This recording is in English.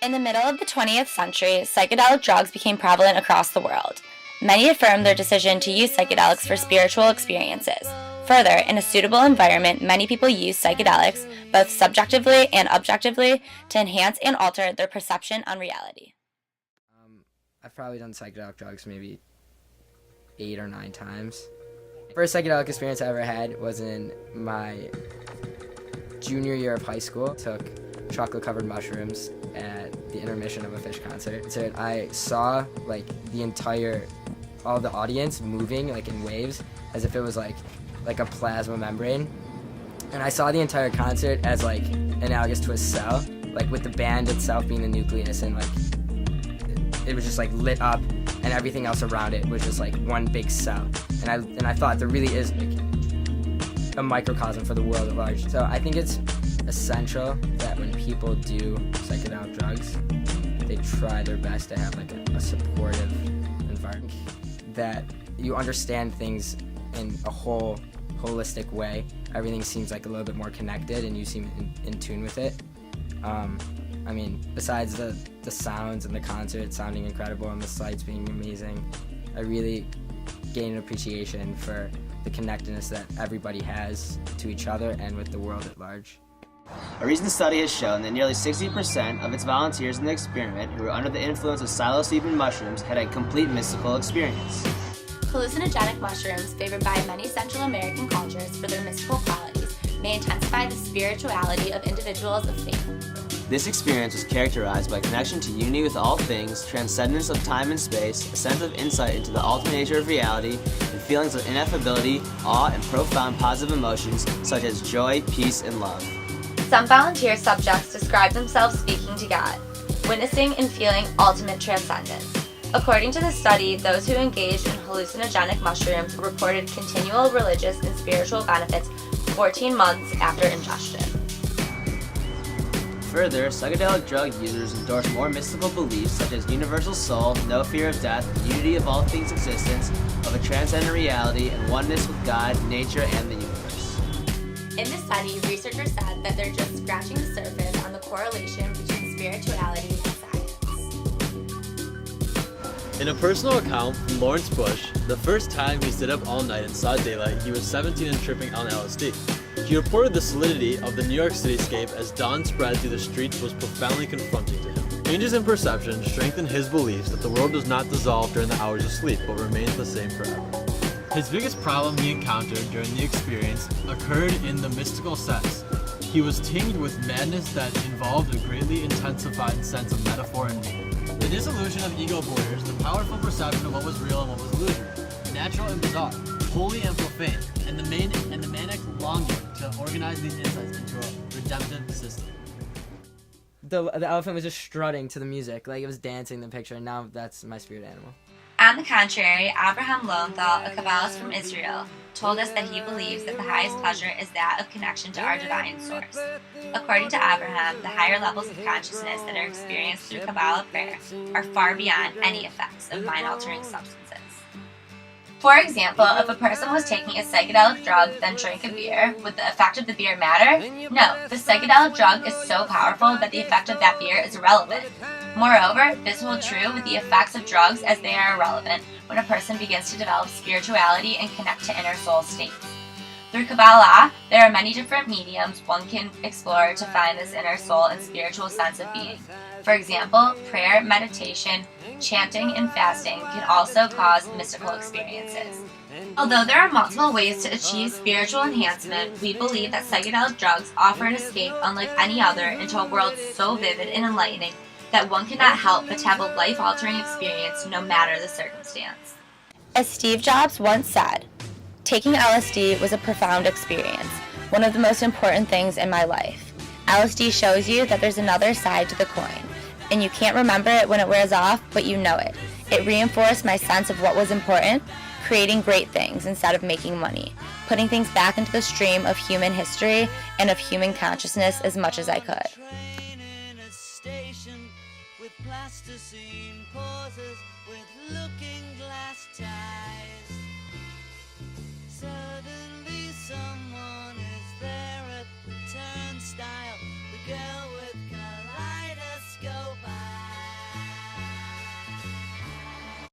In the middle of the 20th century, psychedelic drugs became prevalent across the world. Many affirmed their decision to use psychedelics for spiritual experiences. Further, in a suitable environment, many people use psychedelics, both subjectively and objectively, to enhance and alter their perception on reality. I've probably done psychedelic drugs maybe 8 or 9 times. First psychedelic experience I ever had was in my junior year of high school. Took chocolate-covered mushrooms at the intermission of a Phish concert. So I saw like all the audience moving like in waves as if it was like a plasma membrane. And I saw the entire concert as like analogous to a cell, like with the band itself being the nucleus, and like it was just like lit up and everything else around it was just like one big cell. And I thought there really is like a microcosm for the world at large. So I think it's essential that when people do psychedelic drugs, they try their best to have like a supportive environment, that you understand things in a holistic way. Everything seems like a little bit more connected and you seem in tune with it. I mean, besides the sounds and the concert sounding incredible and the sights being amazing, I really gained an appreciation for the connectedness that everybody has to each other and with the world at large. A recent study has shown that nearly 60% of its volunteers in the experiment who were under the influence of psilocybin mushrooms had a complete mystical experience. Hallucinogenic mushrooms, favored by many Central American cultures for their mystical qualities, may intensify the spirituality of individuals of faith. This experience was characterized by connection to unity with all things, transcendence of time and space, a sense of insight into the ultimate nature of reality, and feelings of ineffability, awe, and profound positive emotions such as joy, peace, and love. Some volunteer subjects describe themselves speaking to God, witnessing and feeling ultimate transcendence. According to the study, those who engaged in hallucinogenic mushrooms reported continual religious and spiritual benefits 14 months after ingestion. Further, psychedelic drug users endorse more mystical beliefs such as universal soul, no fear of death, unity of all things existence, of a transcendent reality, and oneness with God, nature, and the universe. In the study, researchers said that they're just scratching the surface on the correlation between spirituality and science. In a personal account from Lawrence Bush, the first time he stayed up all night and saw daylight, he was 17 and tripping on LSD. He reported the solidity of the New York cityscape as dawn spread through the streets was profoundly confronting to him. Changes in perception strengthened his beliefs that the world does not dissolve during the hours of sleep, but remains the same forever. His biggest problem he encountered during the experience occurred in the mystical sense. He was tinged with madness that involved a greatly intensified sense of metaphor and meaning. The dissolution of ego borders, the powerful perception of what was real and what was illusory, natural and bizarre, holy and profane, and the manic longing to organize these insights into a redemptive system. The elephant was just strutting to the music, like it was dancing in the picture, and now that's my spirit animal. On the contrary, Abraham Lowenthal, a Kabbalist from Israel, told us that he believes that the highest pleasure is that of connection to our divine source. According to Abraham, the higher levels of consciousness that are experienced through Kabbalah prayer are far beyond any effects of mind-altering substances. For example, if a person was taking a psychedelic drug, then drank a beer, would the effect of the beer matter? No, the psychedelic drug is so powerful that the effect of that beer is irrelevant. Moreover, this will true with the effects of drugs as they are irrelevant when a person begins to develop spirituality and connect to inner soul states. Through Kabbalah, there are many different mediums one can explore to find this inner soul and spiritual sense of being. For example, prayer, meditation, chanting, and fasting can also cause mystical experiences. Although there are multiple ways to achieve spiritual enhancement, we believe that psychedelic drugs offer an escape unlike any other into a world so vivid and enlightening that one cannot help but to have a life-altering experience no matter the circumstance. As Steve Jobs once said, taking LSD was a profound experience, one of the most important things in my life. LSD shows you that there's another side to the coin, and you can't remember it when it wears off, but you know it. It reinforced my sense of what was important, creating great things instead of making money, putting things back into the stream of human history and of human consciousness as much as I could. With plasticine pauses, with looking glass ties. Suddenly